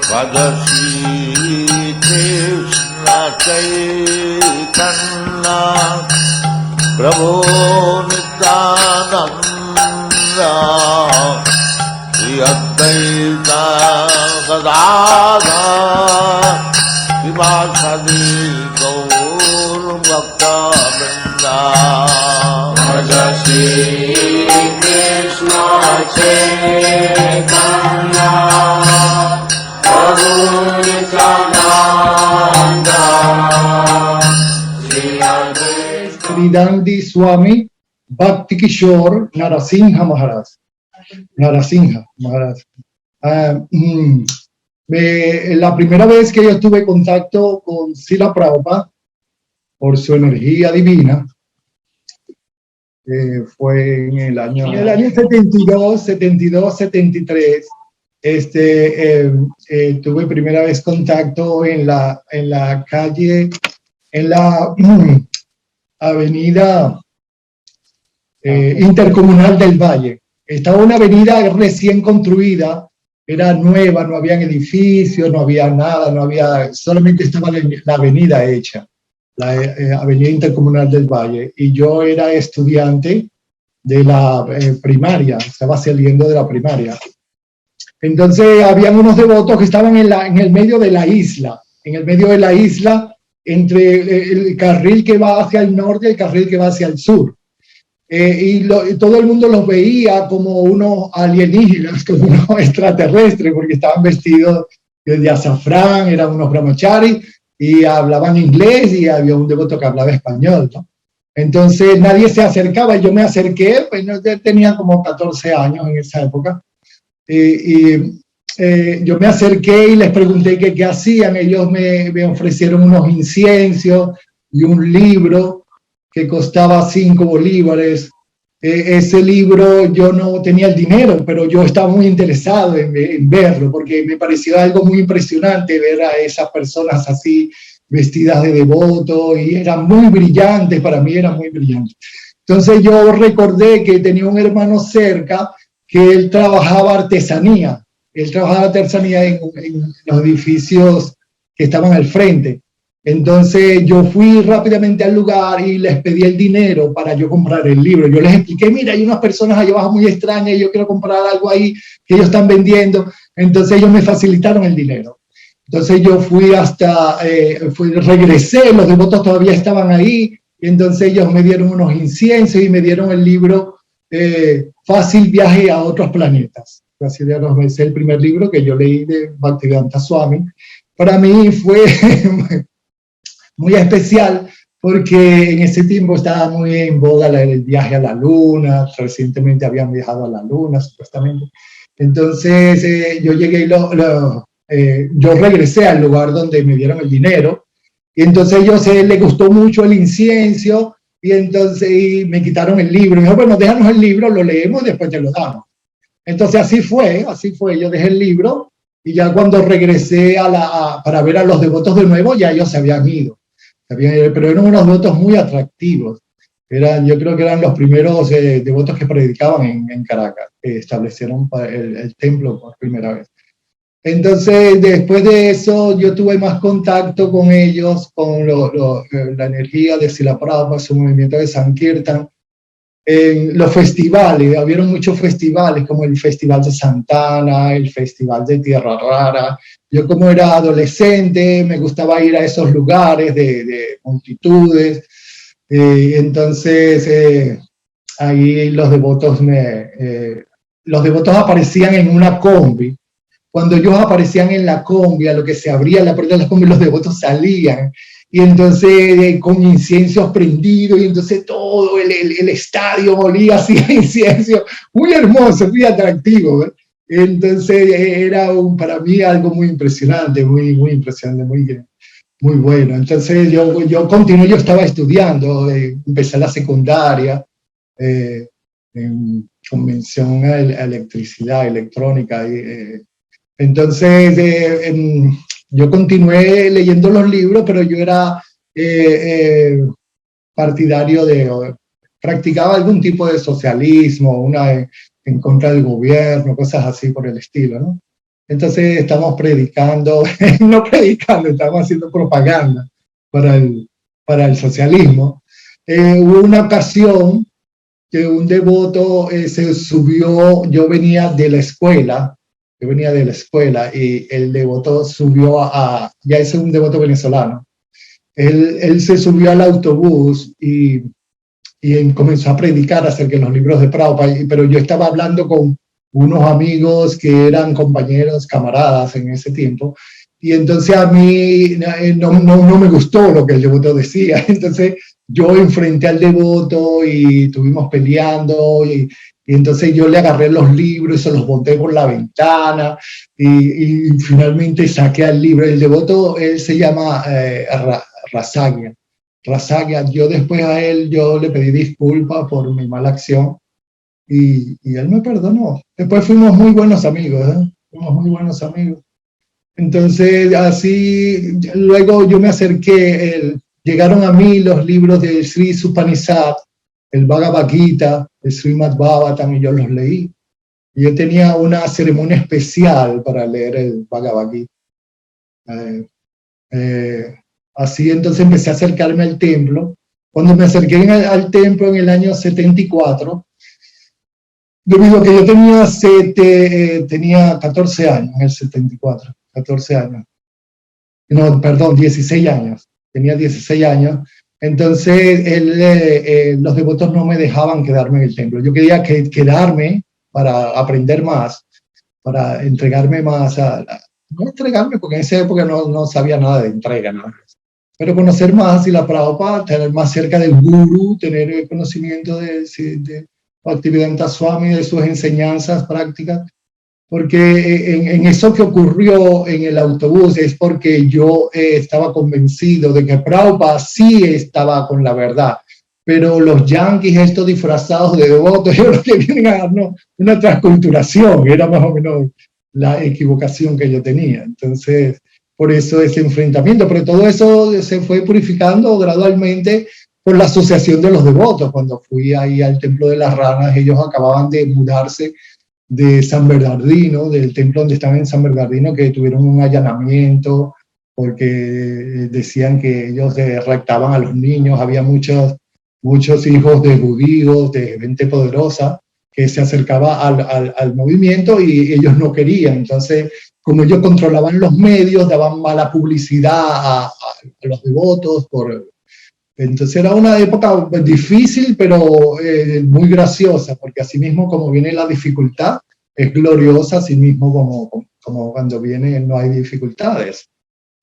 Radhasi Krishna Chaitanya Prabhu Nityananda Shri Advaita Gadadhar Srivasadi Gaur Bhakta Vrinda Radhasi Krishna Chaitanya Prabhu Nityananda Shri Advaita Sridandi Swami Bhakti Kishore Narasingha Maharaj. La primera vez que yo tuve contacto con Srila Prabhupada por su energía divina fue en el año 72, 73. Tuve primera vez contacto en la calle, en la avenida Intercomunal del Valle. Estaba una avenida recién construida, era nueva, no había edificios, no había nada, solamente estaba la avenida hecha, la avenida Intercomunal del Valle. Y yo era estudiante de la primaria, estaba saliendo de la primaria. Entonces habían unos devotos que estaban en el medio de la isla, entre el carril que va hacia el norte y el carril que va hacia el sur. Y todo el mundo los veía como unos alienígenas, como unos extraterrestres, porque estaban vestidos de azafrán, eran unos brahmacharis, y hablaban inglés, y había un devoto que hablaba español, ¿no? Entonces nadie se acercaba, y yo me acerqué, pues yo tenía como 14 años en esa época, yo me acerqué y les pregunté qué hacían. Ellos me ofrecieron unos inciensos y un libro que costaba 5 bolívares. Ese libro yo no tenía el dinero, pero yo estaba muy interesado en verlo, porque me pareció algo muy impresionante ver a esas personas así vestidas de devoto, y eran muy brillantes, para mí eran muy brillantes. Entonces yo recordé que tenía un hermano cerca que él trabajaba artesanía en los edificios que estaban al frente. Entonces yo fui rápidamente al lugar y les pedí el dinero para yo comprar el libro. Yo les expliqué, mira, hay unas personas allá abajo muy extrañas y yo quiero comprar algo ahí que ellos están vendiendo. Entonces ellos me facilitaron el dinero. Entonces yo fui regresé, los devotos todavía estaban ahí, y entonces ellos me dieron unos inciensos y me dieron el libro Fácil Viaje a Otros Planetas. Es el primer libro que yo leí de Bhaktivedanta Swami. Para mí fue muy especial, porque en ese tiempo estaba muy en boga el viaje a la luna. Recientemente habían viajado a la luna, supuestamente. Entonces yo llegué y yo regresé al lugar donde me dieron el dinero, y entonces les gustó mucho el incienso, y entonces me quitaron el libro. Y me dijo, bueno, déjanos el libro, lo leemos y después te lo damos. Entonces así fue, yo dejé el libro, y ya cuando regresé para ver a los devotos de nuevo, ya ellos se habían ido. Pero eran unos devotos muy atractivos. Yo creo que eran los primeros devotos que predicaban en Caracas, que establecieron el templo por primera vez. Entonces, después de eso, yo tuve más contacto con ellos, con la energía de Srila Prabhupada, su movimiento de Sankirtan. En los festivales, habieron muchos festivales, como el Festival de Santana, el Festival de Tierra Rara. Yo, como era adolescente, me gustaba ir a esos lugares de multitudes. Entonces, ahí los devotos aparecían en una combi. Cuando ellos aparecían en la combi, a lo que se abría la puerta de la combi, los devotos salían. Y entonces con inciensos prendidos, y entonces todo el estadio olía así a incienso, muy hermoso, muy atractivo, ¿eh? Entonces era para mí algo muy impresionante, muy impresionante, muy bueno. Entonces yo continué, yo estaba estudiando, empecé la secundaria, en convención a electricidad, electrónica. Entonces yo continué leyendo los libros, pero yo era partidario practicaba algún tipo de socialismo, en contra del gobierno, cosas así por el estilo, ¿no? Entonces estamos predicando, no predicando, estamos haciendo propaganda para el socialismo. Hubo una ocasión que un devoto se subió, yo venía de la escuela y el devoto subió ya es un devoto venezolano, él se subió al autobús y comenzó a predicar acerca de los libros de Prabhupada, pero yo estaba hablando con unos amigos que eran compañeros, camaradas en ese tiempo, y entonces a mí no me gustó lo que el devoto decía, entonces yo enfrenté al devoto y estuvimos peleando, y entonces yo le agarré los libros y se los boté por la ventana, y finalmente saqué al libro. El devoto, él se llama Rasagya. Yo después a él, yo le pedí disculpas por mi mala acción, y él me perdonó. Después fuimos muy buenos amigos, fuimos muy buenos amigos. Entonces, así, luego yo me acerqué, llegaron a mí los libros de Sri Supanisad, el Bhagavad Gita, el Srimad Bhagavatam, y yo los leí. Y yo tenía una ceremonia especial para leer el Bhagavad Gita. Así entonces empecé a acercarme al templo. Cuando me acerqué al templo en el año 74, debido a que yo tenía 14 años en el 74, 14 años. No, perdón, 16 años. Tenía 16 años. Entonces los devotos no me dejaban quedarme en el templo. Yo quería quedarme para aprender más, para entregarme más no entregarme, porque en esa época no sabía nada de entrega, nada. Pero conocer más y la Prabhupada, tener más cerca del Guru, tener el conocimiento de Bhaktivedanta Swami, de sus enseñanzas prácticas, porque en eso que ocurrió en el autobús es porque yo estaba convencido de que Prabhupada sí estaba con la verdad, pero los yanquis estos disfrazados de devotos, ellos lo que vienen a darnos una transculturación, era más o menos la equivocación que yo tenía. Entonces, por eso ese enfrentamiento, pero todo eso se fue purificando gradualmente por la asociación de los devotos. Cuando fui ahí al Templo de las Ranas, ellos acababan de mudarse de San Bernardino, del templo donde estaban en San Bernardino, que tuvieron un allanamiento porque decían que ellos raptaban a los niños. Había muchos hijos de judíos, de gente poderosa, que se acercaba al movimiento y ellos no querían. Entonces, como ellos controlaban los medios, daban mala publicidad a los devotos. Entonces era una época difícil, pero muy graciosa, porque así mismo como viene la dificultad, es gloriosa, así mismo como cuando viene no hay dificultades,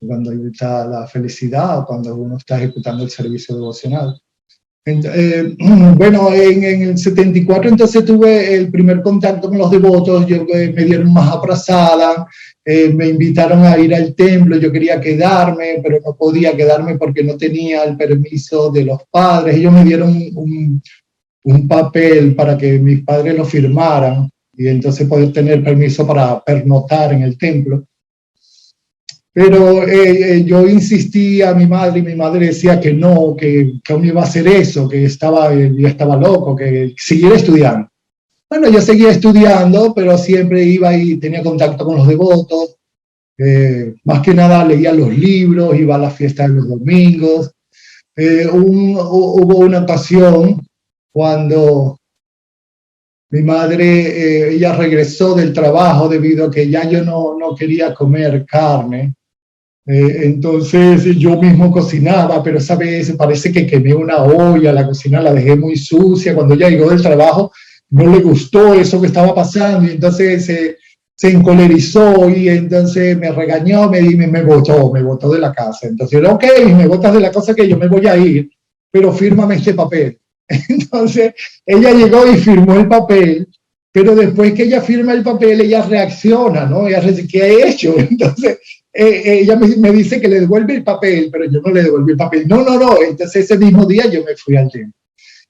cuando está la felicidad o cuando uno está ejecutando el servicio devocional. Bueno, en el 74 entonces tuve el primer contacto con los devotos, me dieron Mahaprasada, me invitaron a ir al templo, yo quería quedarme, pero no podía quedarme porque no tenía el permiso de los padres. Ellos me dieron un papel para que mis padres lo firmaran y entonces poder tener permiso para pernoctar en el templo. Pero yo insistí a mi madre y mi madre decía que no, que no iba a hacer eso, que yo estaba loco, que siguiera estudiando. Bueno, yo seguía estudiando, pero siempre iba y tenía contacto con los devotos. Más que nada leía los libros, iba a las fiestas de los domingos. Hubo una ocasión cuando mi madre, ella regresó del trabajo debido a que ya yo no quería comer carne. Entonces yo mismo cocinaba, pero esa vez parece que quemé una olla, la cocina la dejé muy sucia. Cuando ella llegó del trabajo no le gustó eso que estaba pasando y entonces se encolerizó y entonces me regañó, me botó de la casa. Entonces yo, ok, me botas de la casa que yo me voy a ir, pero fírmame este papel. Entonces ella llegó y firmó el papel, pero después que ella firma el papel, ella reacciona, ¿no? Ella dice, ¿qué ha hecho? Entonces ella me dice que le devuelve el papel, pero yo no le devolví el papel. No. Entonces ese mismo día yo me fui al templo.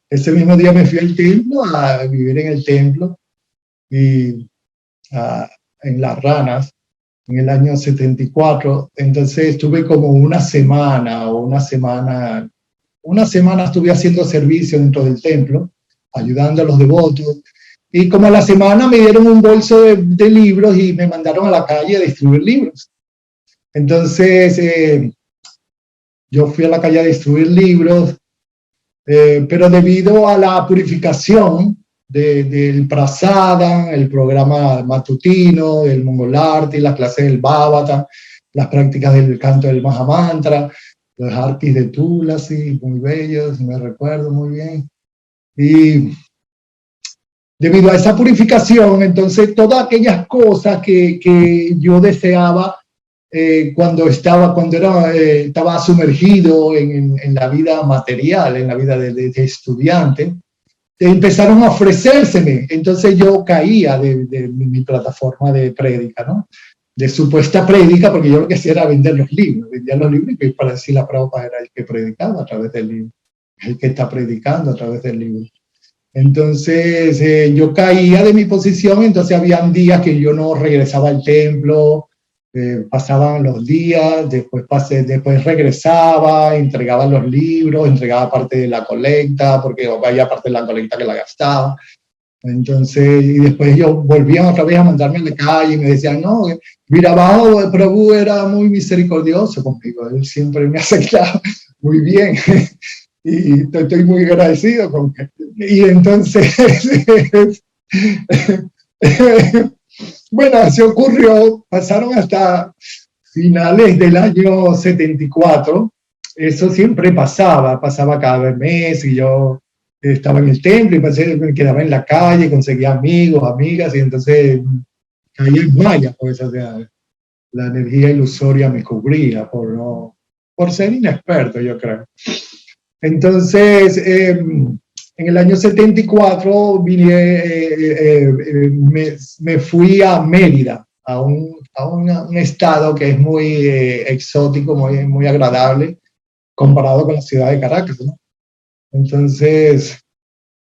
Ese mismo día me fui al templo a vivir en el templo y en Las Ranas en el año 74. Entonces estuve como una semana estuve haciendo servicio dentro del templo, ayudando a los devotos. Y como a la semana me dieron un bolso de libros y me mandaron a la calle a distribuir libros. Entonces, yo fui a la calle a distribuir libros, pero debido a la purificación del Prasadam, el programa matutino, del Mongolarte, las clases del Bhavata, las prácticas del canto del Mahamantra, los artis de Tulasi, muy bellos, me recuerdo muy bien. Y debido a esa purificación, entonces todas aquellas cosas que yo deseaba cuando estaba sumergido en la vida material, en la vida de estudiante, empezaron a ofrecérseme. Entonces yo caía de mi plataforma de prédica, ¿no? De supuesta prédica, porque yo lo que hacía era vender los libros. Vendía los libros y para decir la Prabhupada era el que predicaba a través del libro, el que está predicando a través del libro. Entonces yo caía de mi posición, entonces habían días que yo no regresaba al templo, pasaban los días, después regresaba, entregaba los libros, entregaba parte de la colecta, porque había parte de la colecta que la gastaba. Entonces, y después ellos volvían otra vez a mandarme a la calle y me decían, no, mira, abajo Prabhu era muy misericordioso conmigo, él siempre me ha aceptado muy bien. Y estoy muy agradecido con él. Y entonces, bueno, así ocurrió, pasaron hasta finales del año 74, eso siempre pasaba cada mes y yo estaba en el templo y me quedaba en la calle, conseguía amigos, amigas y entonces caía en maya, pues, o sea, la energía ilusoria me cubría por ser inexperto, yo creo. Entonces, en el año 74 me fui a Mérida, a un estado que es muy exótico, muy agradable, comparado con la ciudad de Caracas, ¿no? Entonces,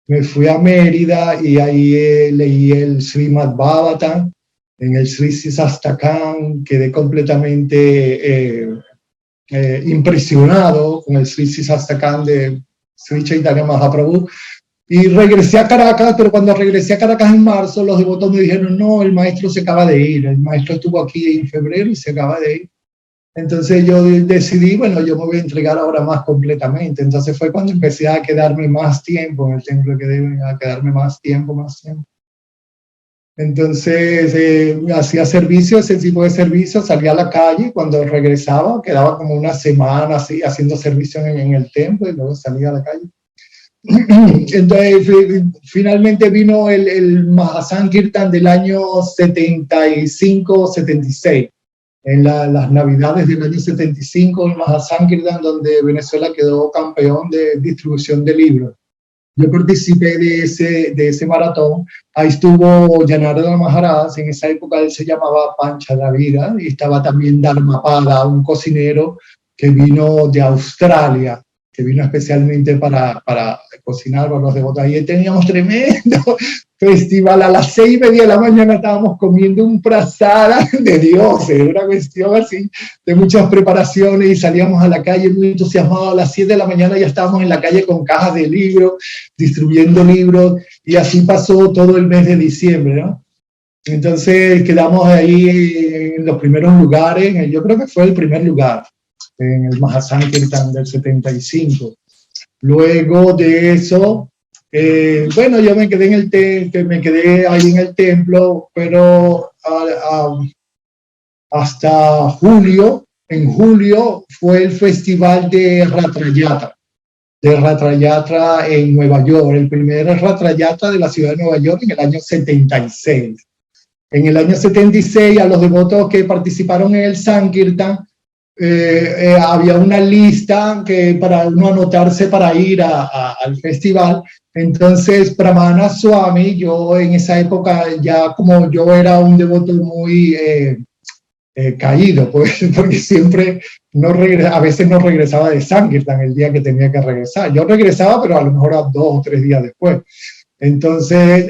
me fui a Mérida y ahí leí el Srimad Bhagavatam, en el Sri Sastakam, quedé completamente impresionado con el Sri Sastakam de Sri Chaitanya Mahaprabhu, y regresé a Caracas, pero cuando regresé a Caracas en marzo, los devotos me dijeron, no, el maestro se acaba de ir, el maestro estuvo aquí en febrero y se acaba de ir. Entonces yo decidí, bueno, yo me voy a entregar ahora más completamente. Entonces fue cuando empecé a quedarme más tiempo en el templo, a quedarme más tiempo. Entonces hacía servicio, ese tipo de servicio, salía a la calle, cuando regresaba quedaba como una semana así haciendo servicio en el templo y luego salía a la calle. Entonces finalmente vino el Mahasankirtan del año 75-76. En las navidades del año 75, el Mahasankirtan, donde Venezuela quedó campeón de distribución de libros. Yo participé de ese maratón. Ahí estuvo Janardana Maharaj, en esa época él se llamaba Pancha Davida, y estaba también Dharmapada, un cocinero que vino de Australia, que vino especialmente para cocinar para los devotos. Y teníamos tremendo festival. A las 6:30 de la mañana estábamos comiendo un prasada de dioses, una cuestión así, de muchas preparaciones, y salíamos a la calle muy entusiasmados. A las 7 de la mañana ya estábamos en la calle con cajas de libros, distribuyendo libros, y así pasó todo el mes de diciembre, ¿no? Entonces quedamos ahí en los primeros lugares, yo creo que fue el primer lugar, en el Mahasankirtan del 75. Luego de eso, bueno, yo me quedé ahí en el templo, pero hasta julio. En julio fue el festival de Ratrayatra en Nueva York, el primer Ratrayatra de la ciudad de Nueva York en el año 76. En el año 76, a los devotos que participaron en el Sankirtan, había una lista que para uno anotarse para ir al festival. Entonces Pramana Swami, yo en esa época ya como yo era un devoto muy caído, pues, porque siempre a veces no regresaba de Sankirtan el día que tenía que regresar. Yo regresaba, pero a lo mejor a 2 o 3 días después. Entonces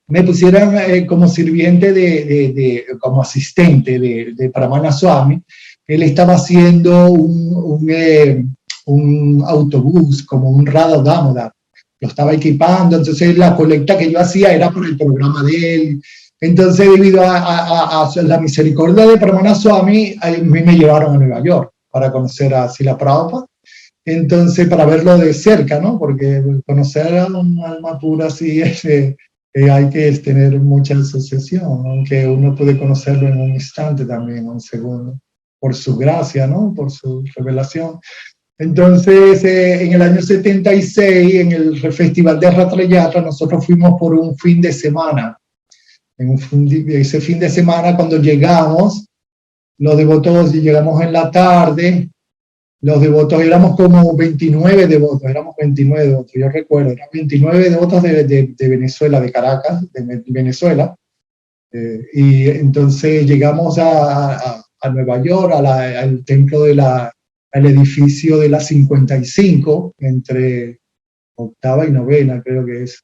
me pusieron como sirviente como asistente de Pramana Swami. Él estaba haciendo un autobús, como un Radha Damodar, lo estaba equipando, entonces la colecta que yo hacía era por el programa de él. Entonces, debido a la misericordia de Pramana Swami, a mí me llevaron a Nueva York para conocer a Srila Prabhupada. Entonces, para verlo de cerca, ¿no? Porque conocer a un alma pura así hay que tener mucha asociación, aunque uno puede conocerlo en un instante también, en un segundo, por su gracia, ¿no? Por su revelación. Entonces, en el año 76, en el Festival de Ratrayatra, nosotros fuimos por un fin de semana. Ese fin de semana, cuando llegamos, los devotos, llegamos en la tarde, los devotos éramos como 29 devotos, yo recuerdo, eran 29 devotos de Venezuela, de Caracas, de Venezuela, y entonces llegamos a Nueva York, al templo al edificio de la 55, entre octava y novena, creo que es.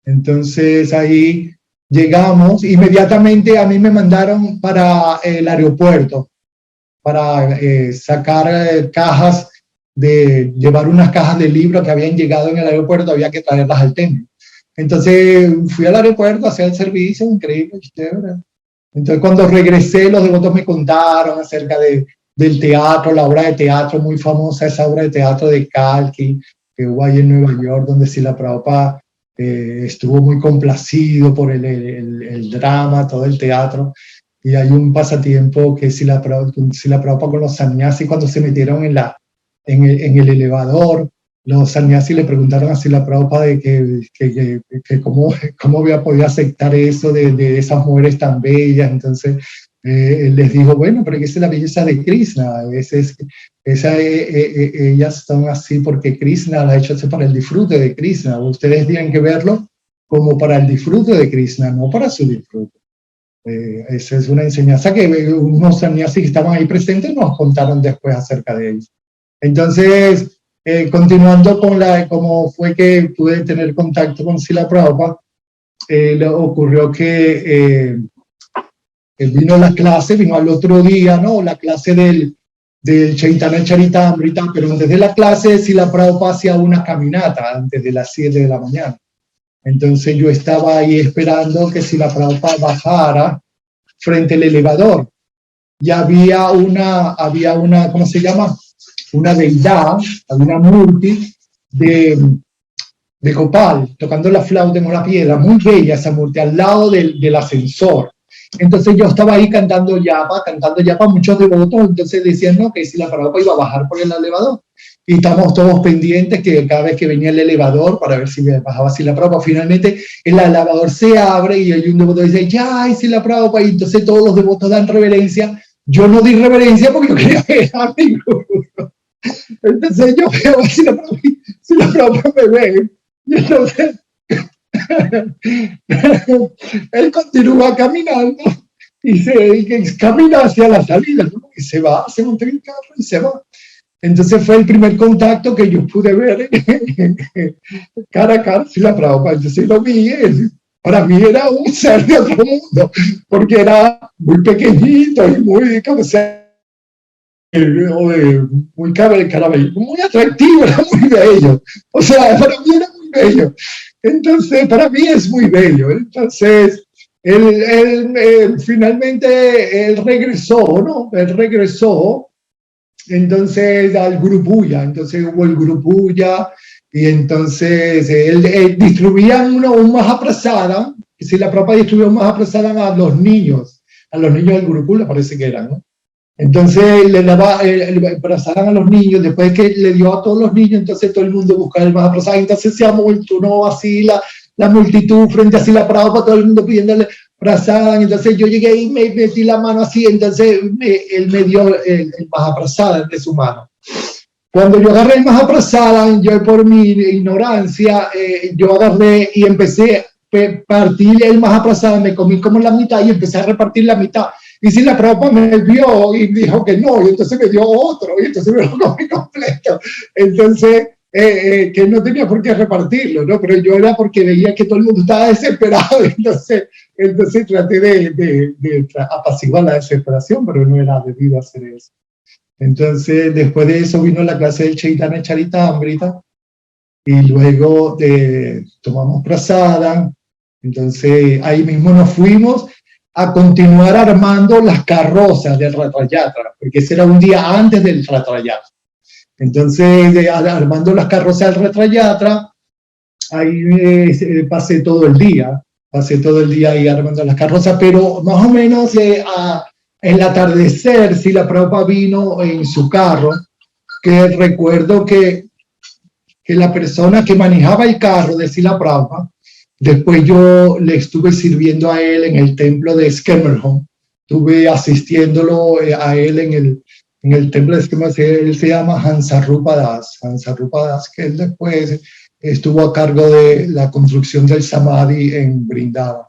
Entonces ahí llegamos, inmediatamente a mí me mandaron para el aeropuerto, para sacar cajas, llevar unas cajas de libros que habían llegado en el aeropuerto, había que traerlas al templo. Entonces fui al aeropuerto a hacer el servicio, increíble, chévere. Entonces cuando regresé, los devotos me contaron acerca del teatro, la obra de teatro muy famosa, esa obra de teatro de Kalki, que hubo ahí en Nueva York, donde Srila Prabhupada estuvo muy complacido por el drama, todo el teatro. Y hay un pasatiempo que Srila Prabhupada con los sannyasis, cuando se metieron en el elevador, los sannyasis le preguntaron a Srila Prabhupada de que cómo había podido aceptar eso de esas mujeres tan bellas. Entonces él les dijo, bueno, pero que esa es la belleza de Krishna, ellas son así porque Krishna la ha hecho así para el disfrute de Krishna. Ustedes tienen que verlo como para el disfrute de Krishna, no para su disfrute. Esa es una enseñanza que unos sannyasis que estaban ahí presentes nos contaron después acerca de ellos. Entonces, continuando con cómo fue que pude tener contacto con Srila Prabhupada, le ocurrió que vino la clase, vino al otro día, ¿no? La clase del Chaitanya Charitamrita, pero antes de la clase Srila Prabhupada hacía una caminata antes de las 7 de la mañana. Entonces yo estaba ahí esperando que Srila Prabhupada bajara frente al elevador. Y había una, ¿cómo se llama? Una deidad, una murti de copal, tocando la flauta en una piedra, muy bella esa murti, al lado del ascensor. Entonces yo estaba ahí cantando yapa, muchos devotos, entonces decían, no, que Srila Prabhupada iba a bajar por el elevador. Y estamos todos pendientes que cada vez que venía el elevador, para ver si bajaba Srila Prabhupada, finalmente el elevador se abre y hay un devoto que dice, ya, Srila Prabhupada, y entonces todos los devotos dan reverencia. Yo no di reverencia porque yo quería ver a mi gurú. Entonces yo veo a Srila Prabhupada me ve, y entonces él continúa caminando y camina hacia la salida, ¿no? Y se va, se monta en el carro y se va. Entonces fue el primer contacto que yo pude ver cara a cara Srila Prabhupada. Entonces lo vi, para mí era un ser de otro mundo, porque era muy pequeñito y muy, ¿cómo se llama? Muy cabello, muy atractivo, era muy bello. O sea, para mí era muy bello. Entonces, para mí es muy bello. Entonces, finalmente él regresó, ¿no? Él regresó, entonces, al Guru Puja. Entonces hubo el Guru Puja, y entonces él distribuía un Mahaprasada, si la Prabhupada distribuía un Mahaprasada a los niños del Guru Puja, parece que eran, ¿no? Entonces le daba Mahaprasada a los niños, después que le dio a todos los niños, entonces todo el mundo buscaba el Mahaprasada, entonces se amontonó así la multitud frente a Srila Prabhupada, todo el mundo pidiéndole Prasada. Entonces yo llegué y me metí la mano así, entonces él me dio el Mahaprasada de su mano. Cuando yo agarré el Mahaprasada, yo por mi ignorancia, yo agarré y empecé a partir el Mahaprasada, me comí como la mitad y empecé a repartir la mitad. Y Srila Prabhupada me vio y dijo que no, y entonces me dio otro, y entonces me lo comí completo. Entonces, que no tenía por qué repartirlo, ¿no? Pero yo era porque veía que todo el mundo estaba desesperado, entonces traté de apaciguar la desesperación, pero no era debido hacer eso. Entonces, después de eso vino la clase del Chaitanya Charitamrita, y luego tomamos Prasada. Entonces ahí mismo nos fuimos a continuar armando las carrozas del Ratrayatra, porque ese era un día antes del Ratrayatra. Entonces, armando las carrozas del Ratrayatra, ahí pasé todo el día ahí armando las carrozas, pero más o menos el atardecer, Srila Prabhupada vino en su carro, que recuerdo que la persona que manejaba el carro de Srila Prabhupada, después yo le estuve sirviendo a él en el templo de Schermerhorn, estuve asistiéndolo a él en el templo de Schermerhorn. Él se llama Hansarupa Das, que él después estuvo a cargo de la construcción del Samadhi en Vrindavan.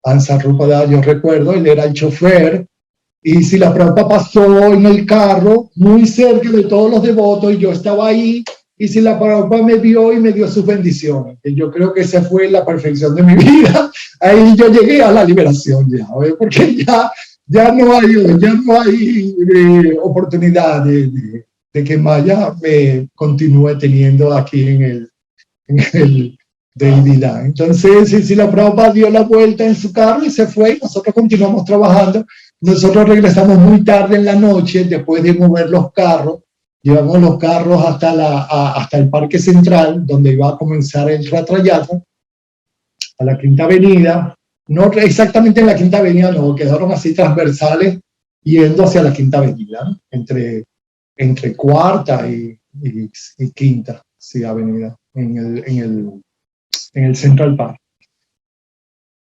Hansarupa Das, yo recuerdo, él era el chofer, y Srila Prabhupada pasó en el carro muy cerca de todos los devotos, y yo estaba ahí, y Srila Prabhupada me vio y me dio sus bendiciones. Y yo creo que esa fue la perfección de mi vida. Ahí yo llegué a la liberación ya, porque ya no hay oportunidad de que Maya me continúe teniendo aquí en el Deidad. Entonces Srila Prabhupada dio la vuelta en su carro y se fue, y nosotros continuamos trabajando. Nosotros regresamos muy tarde en la noche, después de mover los carros. Llevamos los carros hasta el Parque Central, donde iba a comenzar el Ratrayatra, a la Quinta Avenida. No exactamente en la Quinta Avenida, no, quedaron así transversales, yendo hacia la Quinta Avenida, ¿no? entre Cuarta y Quinta, sí, Avenida, en el Central Park.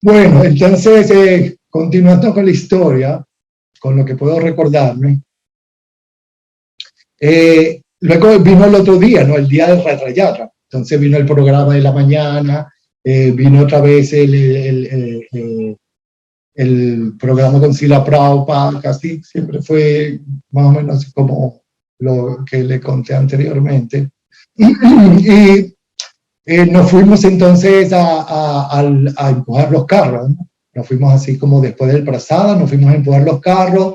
Bueno, entonces, continuando con la historia, con lo que puedo recordarme, luego vino el otro día, ¿no? El día del Ratrayatra. Entonces vino el programa de la mañana, vino otra vez el programa con Srila Prabhupada, casi siempre fue más o menos como lo que le conté anteriormente. Y nos fuimos entonces a empujar los carros, ¿no? Nos fuimos así como después del Prasada, nos fuimos a empujar los carros.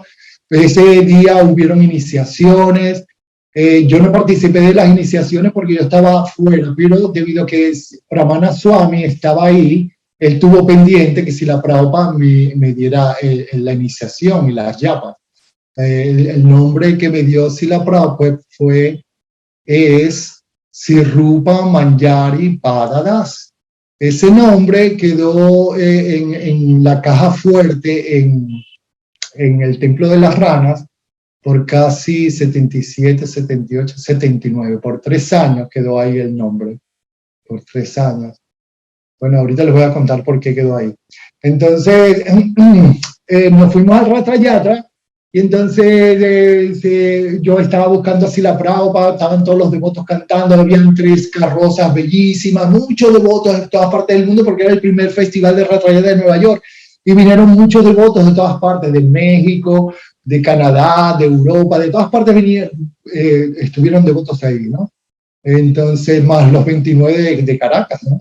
Ese día hubieron iniciaciones. Yo no participé de las iniciaciones porque yo estaba fuera, pero debido a que Pramana Swami estaba ahí, él tuvo pendiente que si la Prabhupada me diera la iniciación y las yapas. El nombre que me dio Srila Prabhupada es Srirupa Manjari Pada Das. Ese nombre quedó en la caja fuerte en el Templo de las Ranas por casi 77, 78, 79. Por 3 años quedó ahí el nombre. Por 3 años. Bueno, ahorita les voy a contar por qué quedó ahí. Entonces, nos fuimos al Ratrayatra, y entonces yo estaba buscando así la Prabhupada, estaban todos los devotos cantando, habían 3 carrozas bellísimas, muchos devotos de todas partes del mundo, porque era el primer festival de Ratrayatra de Nueva York, y vinieron muchos devotos de todas partes, de México, de Canadá, de Europa, de todas partes estuvieron devotos ahí, ¿no? Entonces, más los 29 de Caracas, ¿no?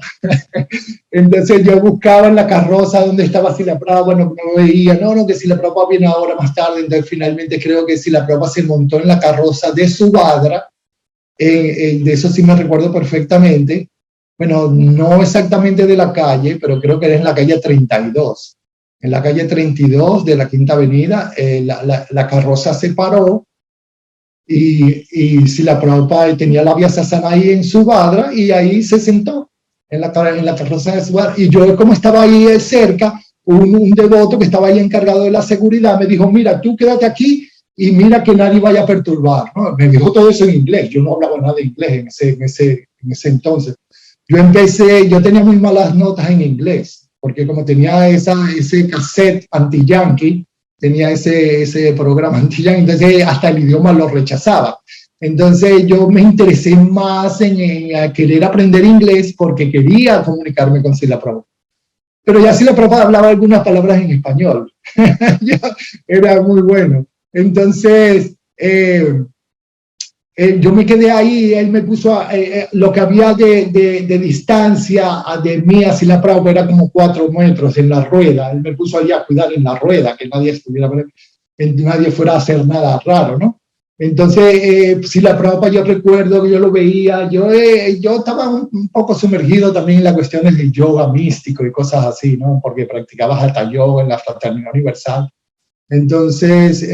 Entonces yo buscaba en la carroza donde estaba Srila Prabhupada, no veía, no, que Srila Prabhupada viene ahora más tarde. Entonces finalmente creo que Srila Prabhupada se montó en la carroza de Subhadra, de eso sí me recuerdo perfectamente. Bueno, no exactamente de la calle, pero creo que era en la calle 32. En la calle 32 de la Quinta Avenida, la carroza se paró, y Srila Prabhupada tenía la Vyasasana ahí en Subhadra, y ahí se sentó en la carroza de Subhadra. Y yo, como estaba ahí cerca, un devoto que estaba ahí encargado de la seguridad me dijo: mira, tú quédate aquí y mira que nadie vaya a perturbar, ¿no? Me dijo todo eso en inglés. Yo no hablaba nada de inglés en ese entonces. Yo tenía muy malas notas en inglés, porque como tenía ese cassette anti-yankee, tenía ese programa anti-yankee, entonces hasta el idioma lo rechazaba. Entonces yo me interesé más en querer aprender inglés porque quería comunicarme con Srila Prabhupada. Pero ya Srila Prabhupada hablaba algunas palabras en español. Era muy bueno. Entonces, yo me quedé ahí, él me puso lo que había de distancia de mí a Srila Prabhupada era como 4 metros en la rueda. Él me puso ahí a cuidar en la rueda, que nadie fuera a hacer nada raro, ¿no? Entonces, si la Prabhupada, yo recuerdo que yo lo veía, yo estaba un poco sumergido también en las cuestiones del yoga místico y cosas así, ¿no? Porque practicaba Hatha Yoga en la Fraternidad Universal. Entonces,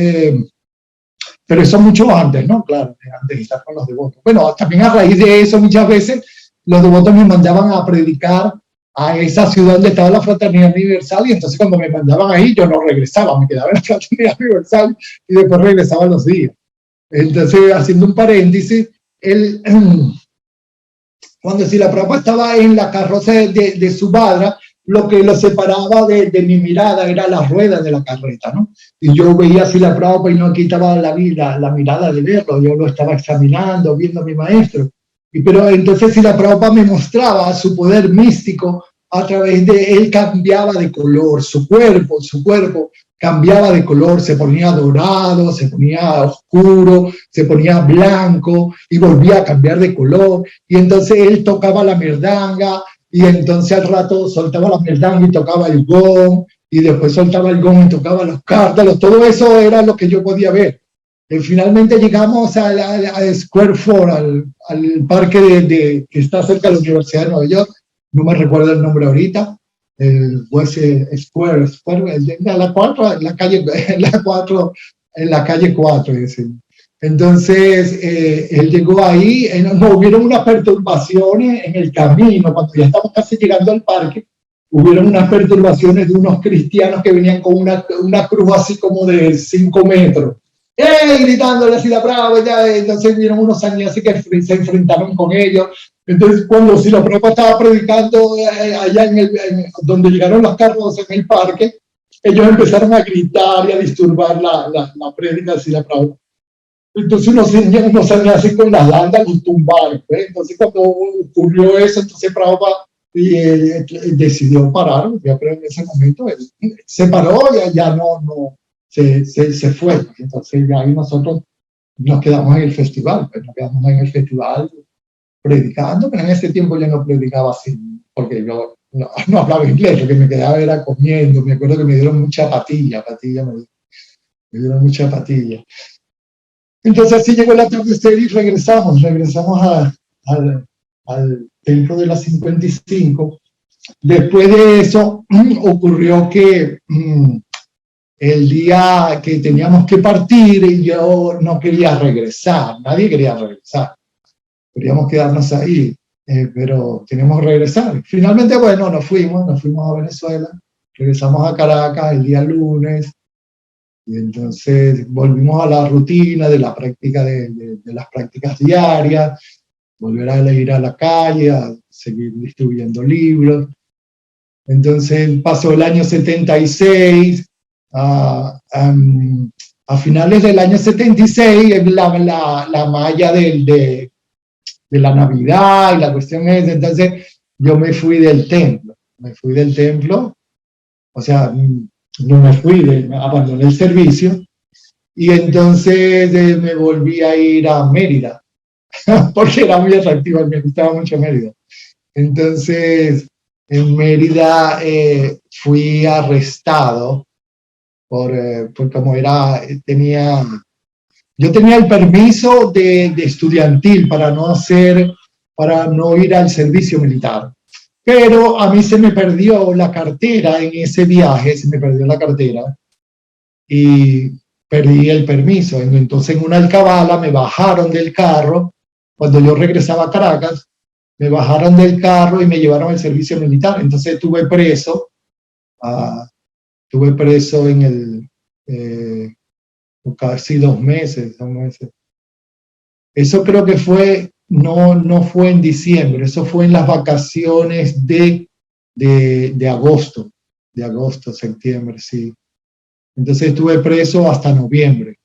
pero eso mucho antes, ¿no? Claro, antes de estar con los devotos. Bueno, también a raíz de eso, muchas veces los devotos me mandaban a predicar a esa ciudad donde estaba la Fraternidad Universal, y entonces cuando me mandaban ahí, yo no regresaba, me quedaba en la Fraternidad Universal y después regresaba los días. Entonces, haciendo un paréntesis, cuando Srila Prabhupada estaba en la carroza de Subhadra, lo que lo separaba de mi mirada era las ruedas de la carreta, ¿no? Y yo veía a Srila Prabhupada y no quitaba la mirada de verlo, yo lo estaba examinando, viendo a mi maestro. Pero entonces Srila Prabhupada me mostraba su poder místico a través de él, cambiaba de color, su cuerpo cambiaba de color, se ponía dorado, se ponía oscuro, se ponía blanco y volvía a cambiar de color. Y entonces él tocaba la merdanga y entonces al rato soltaba la merdanga y tocaba el gong, y después soltaba el gong y tocaba los cártalos. Todo eso era lo que yo podía ver. Finalmente llegamos a Square Four, al parque que está cerca de la Universidad de Nueva York. No me recuerdo el nombre ahorita. El West Square, en la 4, en la calle 4. Entonces, él llegó ahí, no, hubieron unas perturbaciones en el camino, cuando ya estamos casi llegando al parque, hubieron unas perturbaciones de unos cristianos que venían con una cruz así como de 5 metros. Gritándole así la brava, ya, entonces vieron unos sannyasis que se enfrentaron con ellos. Entonces, cuando Srila Prabhupada estaba predicando allá donde llegaron los carros en el parque, ellos empezaron a gritar y a disturbar la prédica de Srila Prabhupada. Entonces unos sannyasis con las landas los tumbaron. Entonces, cuando ocurrió eso, entonces Prabhupada decidió parar. Yo creo que en ese momento él se paró y ya no se fue. Entonces ya ahí nosotros nos quedamos en el festival, predicando, pero en ese tiempo yo no predicaba así, porque yo no hablaba inglés, lo que me quedaba era comiendo. Me acuerdo que me dieron mucha patilla me dieron mucha patilla. Entonces así llegó el atardecer y regresamos al templo de las 55. Después de eso ocurrió que el día que teníamos que partir, yo no quería regresar, nadie quería regresar. Queríamos quedarnos ahí, pero teníamos que regresar. Finalmente, bueno, nos fuimos a Venezuela, regresamos a Caracas el día lunes, y entonces volvimos a la rutina de la práctica de las prácticas diarias, volver a ir a la calle, a seguir distribuyendo libros. Entonces pasó el año 76, a finales del año 76, la malla de la Navidad y la cuestión es, entonces yo me fui del templo, o sea, no me fui, abandoné el servicio, y entonces me volví a ir a Mérida, porque era muy atractivo, me gustaba mucho Mérida. Entonces, en Mérida fui arrestado por como yo tenía el permiso de estudiantil para no ir al servicio militar. Pero a mí se me perdió la cartera en ese viaje, y perdí el permiso. Entonces en una alcabala me bajaron del carro, cuando yo regresaba a Caracas, me bajaron del carro y me llevaron al servicio militar. Entonces estuve preso en casi 2 meses. Eso creo que no fue en diciembre, eso fue en las vacaciones de agosto, septiembre, sí. Entonces estuve preso hasta noviembre.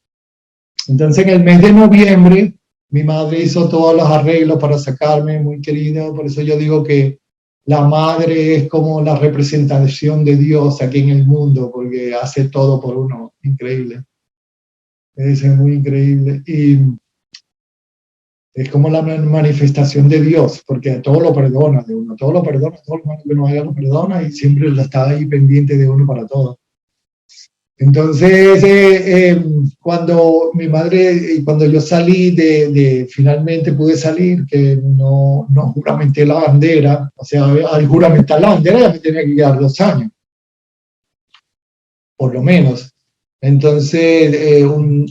Entonces en el mes de noviembre mi madre hizo todos los arreglos para sacarme, muy querida. Por eso yo digo que la madre es como la representación de Dios aquí en el mundo, porque hace todo por uno. Increíble. Es muy increíble. Y es como la manifestación de Dios, porque todo lo perdona de uno, todo lo malo que uno haga lo perdona, y siempre está ahí pendiente de uno para todo. Entonces, cuando mi madre, cuando yo salí finalmente pude salir, que no juramenté la bandera, o sea, al juramentar la bandera ya me tenía que quedar 2 años, por lo menos. Entonces,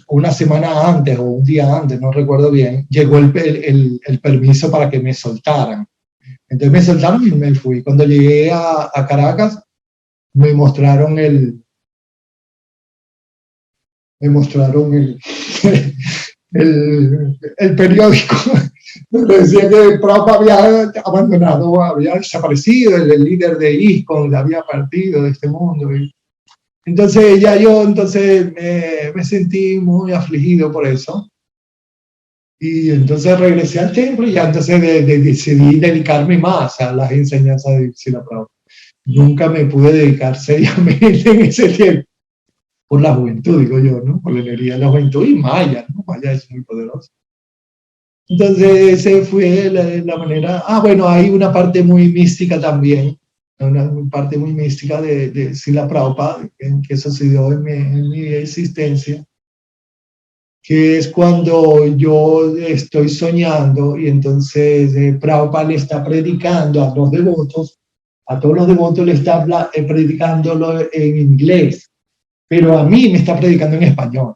una semana antes o un día antes, no recuerdo bien, llegó el permiso para que me soltaran. Entonces me soltaron y me fui. Cuando llegué a Caracas, me mostraron el periódico. Decía que Prabhupada había abandonado, había desaparecido, el líder de ISKCON había partido de este mundo. Entonces me sentí muy afligido por eso. Y entonces regresé al templo y ya entonces decidí dedicarme más a las enseñanzas de Srila Prabhupada. Nunca me pude dedicar seriamente en ese tiempo. Por la juventud, digo yo, ¿no? Por la energía de la juventud y Maya, ¿no? Maya es muy poderoso. Entonces, esa fue la manera. Ah, bueno, hay una parte muy mística también, una parte muy mística de Srila Prabhupada, que sucedió en mi existencia, que es cuando yo estoy soñando y entonces Prabhupada le está predicando a los devotos, a todos los devotos le está predicándolo en inglés, pero a mí me está predicando en español.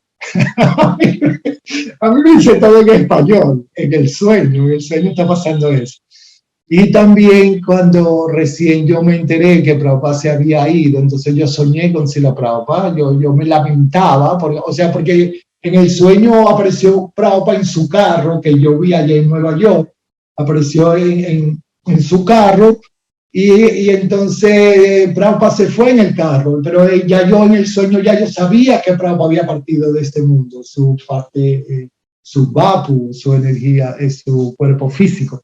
A mí me dice todo en español, en el sueño está pasando eso. Y también cuando recién yo me enteré que Prabhupada se había ido, entonces yo soñé con Srila Prabhupada, yo me lamentaba, porque en el sueño apareció Prabhupada en su carro, que yo vi allá en Nueva York, apareció en su carro, y entonces Prabhupada se fue en el carro, pero ya yo en el sueño ya yo sabía que Prabhupada había partido de este mundo, su parte, su vapu, su energía, su cuerpo físico.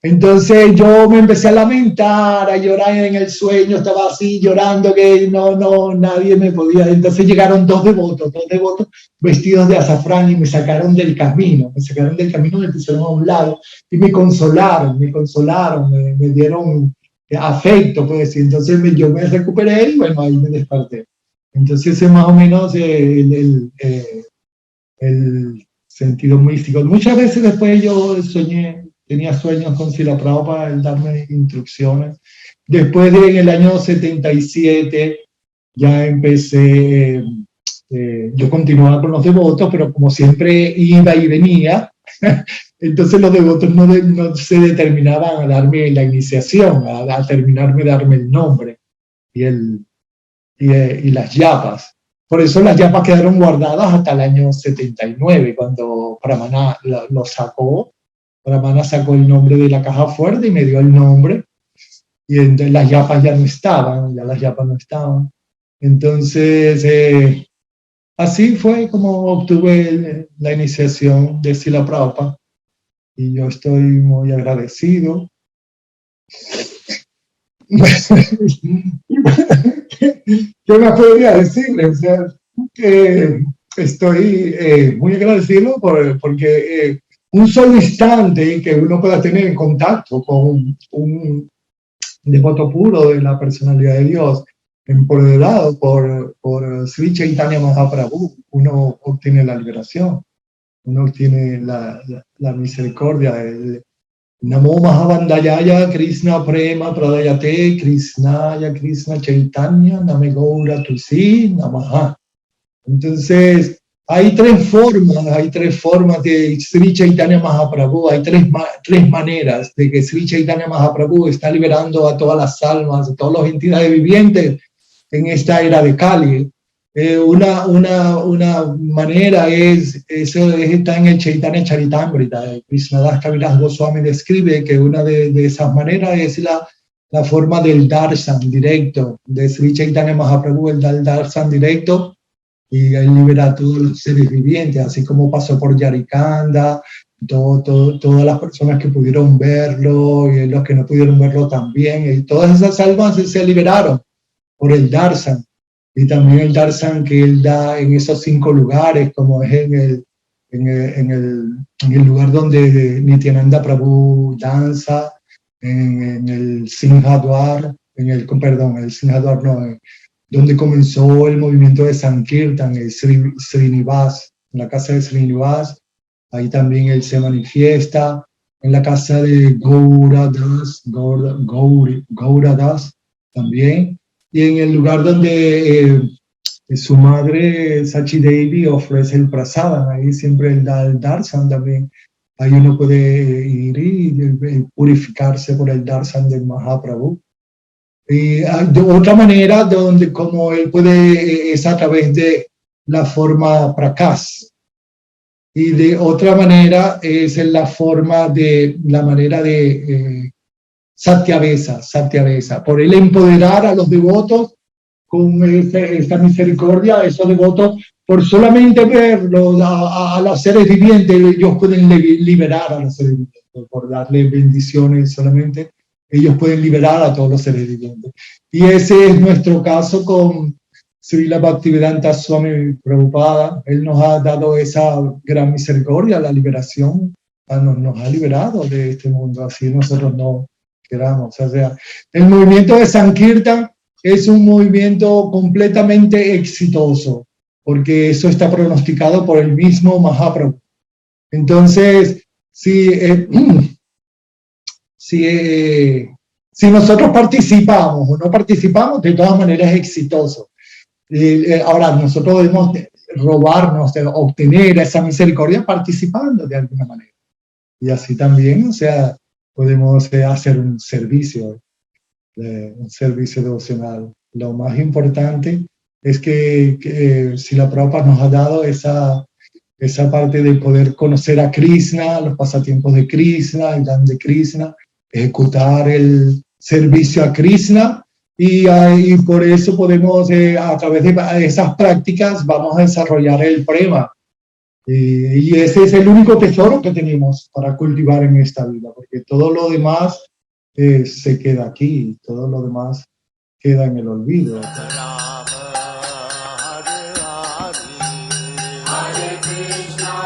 Entonces yo me empecé a lamentar, a llorar en el sueño, estaba así llorando que nadie me podía. Entonces llegaron dos devotos vestidos de azafrán y me sacaron del camino, me pusieron a un lado y me consolaron, me dieron afecto, pues decir. Entonces yo me recuperé y bueno, ahí me desperté. Entonces ese es más o menos el sentido místico. Muchas veces después yo tenía sueños con Srila Prabhupada, él darme instrucciones. Después en el año 77 ya empecé, yo continuaba con los devotos, pero como siempre iba y venía, entonces los devotos no se determinaban a darme la iniciación, a terminarme de darme el nombre y las yapas. Por eso las yapas quedaron guardadas hasta el año 79, cuando Pramana lo sacó. Pramana sacó el nombre de la caja fuerte y me dio el nombre. Y entonces las yapas ya no estaban. Entonces, así fue como obtuve la iniciación de Srila Prabhupada. Y yo estoy muy agradecido. ¿Qué más podría decirle? O sea, estoy muy agradecido porque un solo instante que uno pueda tener en contacto con un devoto puro de la personalidad de Dios, empoderado por Sri Chaitanya Mahaprabhu, uno obtiene la liberación, uno obtiene la misericordia. Namo Mahavandayaya Krishna Prema Pradayate Krishnaya Krishna Chaitanya Name Gaura Tulsi Namaha. Entonces, hay tres formas de Sri Chaitanya Mahaprabhu, hay tres maneras de que Sri Chaitanya Mahaprabhu está liberando a todas las almas, a todas las entidades vivientes en esta era de Kali. Una manera está en el Chaitanya Charitamrita. Krishnadas Kaviraj Goswami describe que una de esas maneras es la forma del darshan directo, de Sri Chaitanya Mahaprabhu, el darshan directo, y él libera a todos los seres vivientes, así como pasó por Yarikanda, todas las personas que pudieron verlo, y los que no pudieron verlo también, y todas esas almas se liberaron por el darshan. Y también el darshan que él da en esos 5 lugares, como es en el lugar donde Nityananda Prabhu danza, en el Singhadwar, el Singhadwar no, donde comenzó el movimiento de Sankirtan, el Srinivas, en la casa de Srinivas, ahí también él se manifiesta, en la casa de Gauradas también, y en el lugar donde su madre Sachi Devi ofrece el prasadam, ahí siempre él da el darshan también. Ahí uno puede ir y purificarse por el darshan del Mahaprabhu. Y de otra manera, donde como él puede, es a través de la forma prakas. Y de otra manera es en la manera de Satyavesa, por él empoderar a los devotos con esta misericordia, esos devotos, por solamente verlos a los seres vivientes, ellos pueden liberar a los seres vivientes, por darle bendiciones solamente, ellos pueden liberar a todos los seres vivientes. Y ese es nuestro caso con Srila Bhaktivedanta Swami Prabhupada. Él nos ha dado esa gran misericordia, la liberación, nos ha liberado de este mundo, así nosotros no queramos. O sea, el movimiento de Sankirtan es un movimiento completamente exitoso, porque eso está pronosticado por el mismo Mahaprabhu. Entonces, si nosotros participamos o no participamos, de todas maneras es exitoso. Ahora, nosotros debemos robarnos, obtener esa misericordia participando de alguna manera. Y así también, o sea, podemos hacer un servicio devocional. Lo más importante es que Srila Prabhupada nos ha dado esa parte de poder conocer a Krishna, los pasatiempos de Krishna, el Dham de Krishna, ejecutar el servicio a Krishna, y por eso podemos, a través de esas prácticas, vamos a desarrollar el prema. Y ese es el único tesoro que tenemos para cultivar en esta vida, porque todo lo demás se queda aquí, todo lo demás queda en el olvido. Hare Krishna,